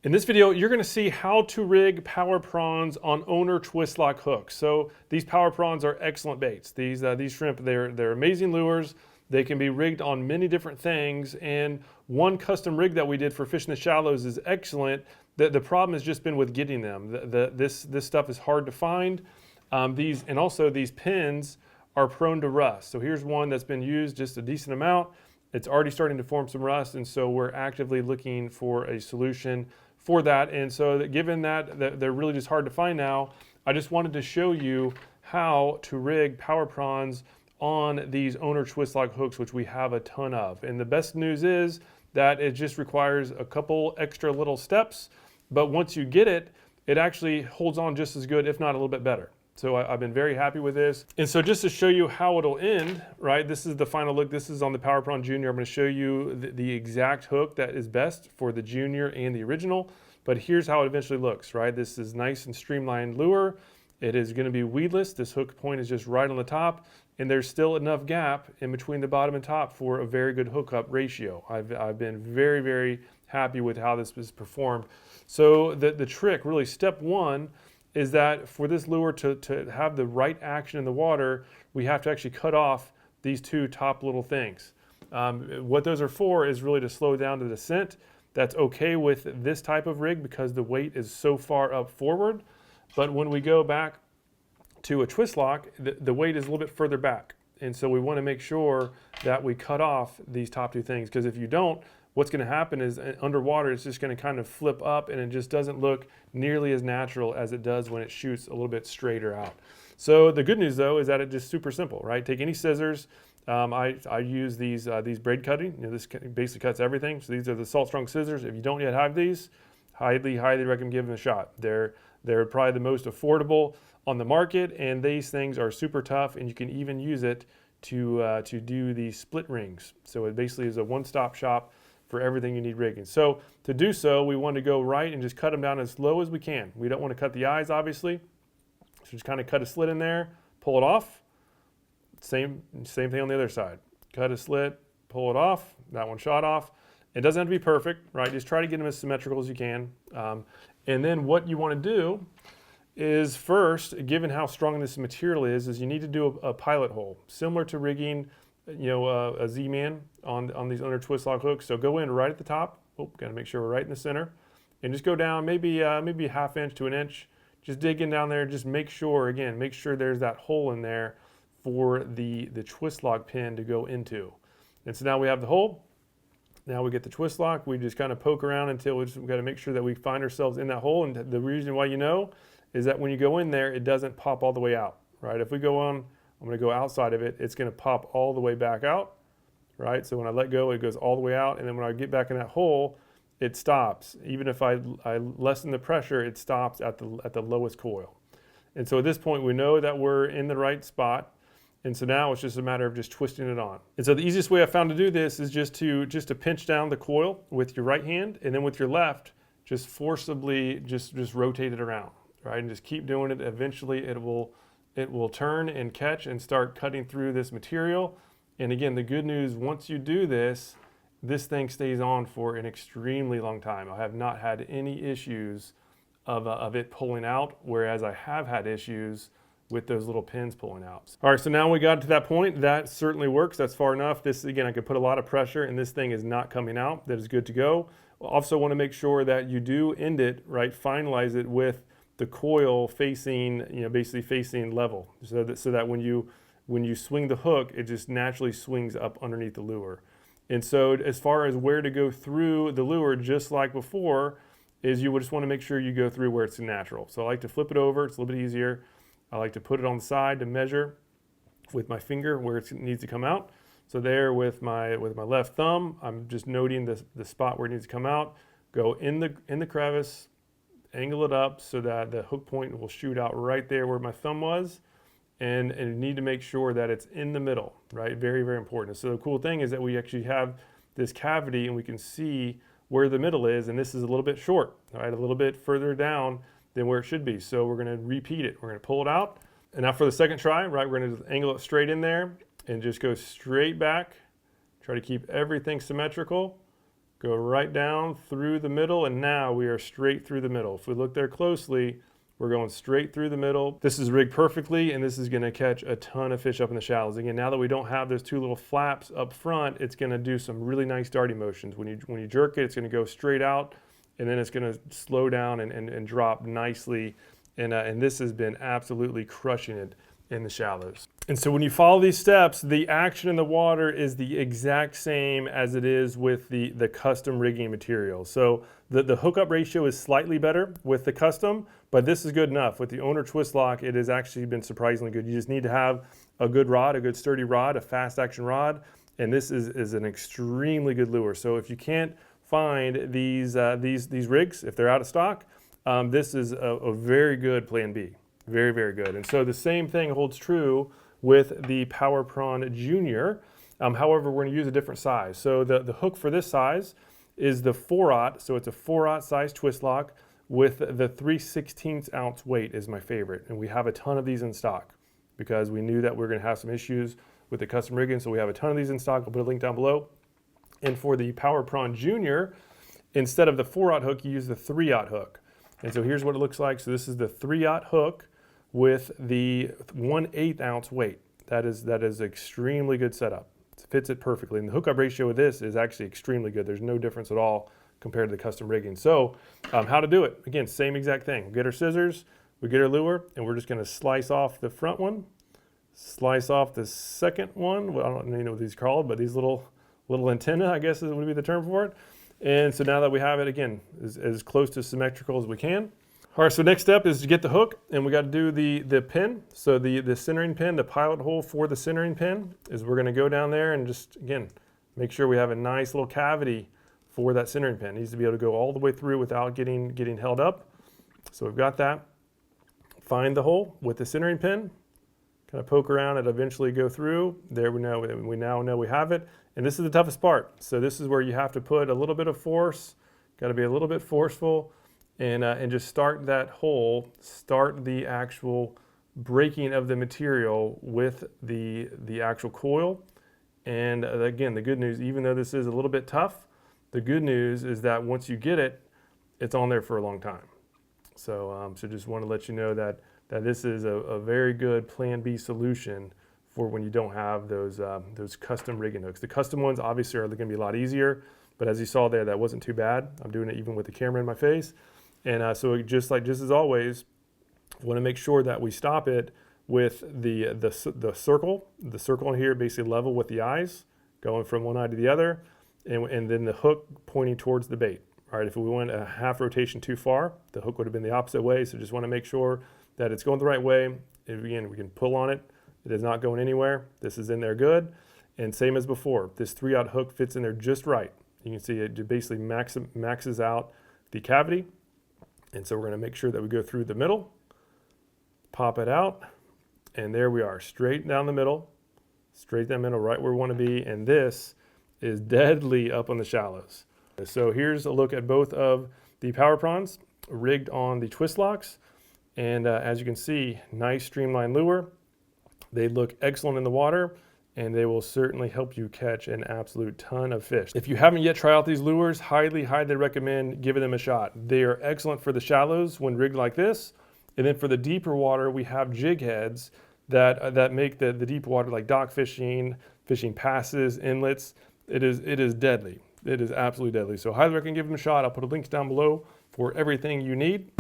In this video, you're going to see how to rig Power Prawns on Owner Twistlock hooks. So these Power Prawns are excellent baits. These shrimp, they're amazing lures. They can be rigged on many different things, and one custom rig that we did for Fishing the Shallows is excellent. The problem has just been with getting them. This stuff is hard to find. These pins are prone to rust. So here's one that's been used just a decent amount. It's already starting to form some rust, and so we're actively looking for a solution for that. And so given that they're really just hard to find now, I just wanted to show you how to rig Power Prawns on these Owner Twistlock hooks, which we have a ton of. And the best news is that it just requires a couple extra little steps, but once you get it, it actually holds on just as good, if not a little bit better. So I've been very happy with this. And so just to show you how it'll end, right? This is the final look. This is on the Power Prawn Junior. I'm going to show you the exact hook that is best for the Junior and the original. But here's how it eventually looks, right? This is nice and streamlined lure. It is going to be weedless. This hook point is just right on the top, and there's still enough gap in between the bottom and top for a very good hookup ratio. I've been very, very happy with how this is performed. So the trick, really, step one, is that for this lure to have the right action in the water, we have to actually cut off these two top little things. What those are for is really to slow down the descent. That's okay with this type of rig because the weight is so far up forward. But when we go back to a twist lock, the weight is a little bit further back. And so we want to make sure that we cut off these top two things, because if you don't, what's going to happen is underwater it's just going to kind of flip up, and it just doesn't look nearly as natural as it does when it shoots a little bit straighter out. So the good news though is that it's just super simple, right? Take any scissors. I use these braid cutting. This basically cuts everything. So these are the Salt Strong scissors. If you don't yet have these, highly recommend giving them a shot. They're probably the most affordable on the market, and these things are super tough, and you can even use it to do these split rings. So it basically is a one-stop shop for everything you need rigging. So to do so, we want to go right and just cut them down as low as we can. We don't want to cut the eyes, obviously. So just kind of cut a slit in there, pull it off. Same thing on the other side. Cut a slit, pull it off. That one shot off. It doesn't have to be perfect, right? Just try to get them as symmetrical as you can. And then what you want to do is first, given how strong this material is you need to do a pilot hole, similar to rigging a Z-Man on these Owner Twistlock hooks. So go in right at the top. Got to make sure we're right in the center, and just go down maybe a half inch to an inch. Just dig in down there. Just make sure there's that hole in there for the Twistlock pin to go into. And so now we have the hole. Now we get the twist lock. We just kind of poke around until we've got to make sure that we find ourselves in that hole. And the reason why is that when you go in there, it doesn't pop all the way out, right? If we go on, I'm going to go outside of it, it's going to pop all the way back out, right? So when I let go, it goes all the way out. And then when I get back in that hole, it stops. Even if I lessen the pressure, it stops at the lowest coil. And so at this point, we know that we're in the right spot. And so now it's just a matter of just twisting it on. And so the easiest way I found to do this is just to pinch down the coil with your right hand, and then with your left, just forcibly just rotate it around, right? And just keep doing it. Eventually it will turn and catch and start cutting through this material. And again, the good news, once you do this thing stays on for an extremely long time. I have not had any issues of it pulling out, whereas I have had issues with those little pins pulling out. All right, so now we got to that point. That certainly works. That's far enough. This, again, I could put a lot of pressure and this thing is not coming out. That is good to go. Also want to make sure that you do end it, right? Finalize it with the coil facing, basically facing level, so that when you swing the hook, it just naturally swings up underneath the lure. And so as far as where to go through the lure, just like before, is you would just want to make sure you go through where it's natural. So I like to flip it over. It's a little bit easier. I like to put it on the side to measure with my finger where it needs to come out. So there with my left thumb, I'm just noting the spot where it needs to come out. Go in the crevice, angle it up so that the hook point will shoot out right there where my thumb was. And you need to make sure that it's in the middle, right? Very, very important. So the cool thing is that we actually have this cavity and we can see where the middle is, and this is a little bit short, right? A little bit further down than where it should be. So we're going to repeat it. We're going to pull it out. And now for the second try, right, we're going to angle it straight in there and just go straight back. Try to keep everything symmetrical. go right down through the middle, and now we are straight through the middle. If we look there closely, we're going straight through the middle. This is rigged perfectly, and this is gonna catch a ton of fish up in the shallows. Again, now that we don't have those two little flaps up front, it's gonna do some really nice darting motions. When you jerk it, it's gonna go straight out, and then it's gonna slow down and drop nicely. And this has been absolutely crushing it in the shallows. And so when you follow these steps, the action in the water is the exact same as it is with the custom rigging material. So the hookup ratio is slightly better with the custom, but this is good enough. With the Owner Twistlock, it has actually been surprisingly good. You just need to have a good rod, a good sturdy rod, a fast action rod, and this is an extremely good lure. So if you can't find these rigs, if they're out of stock, this is a very good plan B. Very, very good. And so the same thing holds true with the Power Prawn Junior. However, we're going to use a different size. So the hook for this size is the 4/0. So it's a 4/0 size twist lock with the 3/16 ounce weight is my favorite. And we have a ton of these in stock because we knew that we were going to have some issues with the custom rigging. So we have a ton of these in stock. I'll put a link down below. And for the Power Prawn Junior, instead of the 4/0 hook, you use the 3/0 hook. And so here's what it looks like. So this is the 3/0 hook with the 1/8 ounce weight. That is extremely good setup. It fits it perfectly. And the hookup ratio of this is actually extremely good. There's no difference at all compared to the custom rigging. So how to do it? Again, same exact thing. We get our scissors, we get our lure, and we're just gonna slice off the front one, slice off the second one. Well, I don't know what these are called, but these little antenna, I guess would be the term for it. And so now that we have it, again, as close to symmetrical as we can. All right, so next step is to get the hook, and we got to do the pin. So the centering pin, the pilot hole for the centering pin, is we're going to go down there and just, again, make sure we have a nice little cavity for that centering pin. It needs to be able to go all the way through without getting held up. So we've got that. Find the hole with the centering pin, kind of poke around and eventually go through. There we now know we have it. And this is the toughest part. So this is where you have to put a little bit of force, got to be a little bit forceful, and just start that hole, start the actual breaking of the material with the actual coil. And again, the good news, even though this is a little bit tough, the good news is that once you get it, it's on there for a long time. So, so just want to let you know that this is a very good Plan B solution for when you don't have those custom rigging hooks. The custom ones obviously are going to be a lot easier, but as you saw there, that wasn't too bad. I'm doing it even with the camera in my face. And so just as always, we want to make sure that we stop it with the circle. The circle in here basically level with the eyes, going from one eye to the other, and then the hook pointing towards the bait. All right, if we went a half rotation too far, the hook would have been the opposite way. So just want to make sure that it's going the right way. And again, we can pull on it. It is not going anywhere. This is in there good. And same as before, this 3/0 hook fits in there just right. You can see it basically maxes out the cavity. And so we're going to make sure that we go through the middle, pop it out, and there we are, straight down the middle, right where we want to be. And this is deadly up on the shallows. So here's a look at both of the Power Prawns rigged on the twist locks. And as you can see, nice streamlined lure. They look excellent in the water, and they will certainly help you catch an absolute ton of fish. If you haven't yet tried out these lures, highly recommend giving them a shot. They are excellent for the shallows when rigged like this. And then for the deeper water, we have jig heads that make the deep water, like dock fishing, fishing passes, inlets. It is deadly. It is absolutely deadly. So highly recommend giving them a shot. I'll put a link down below for everything you need.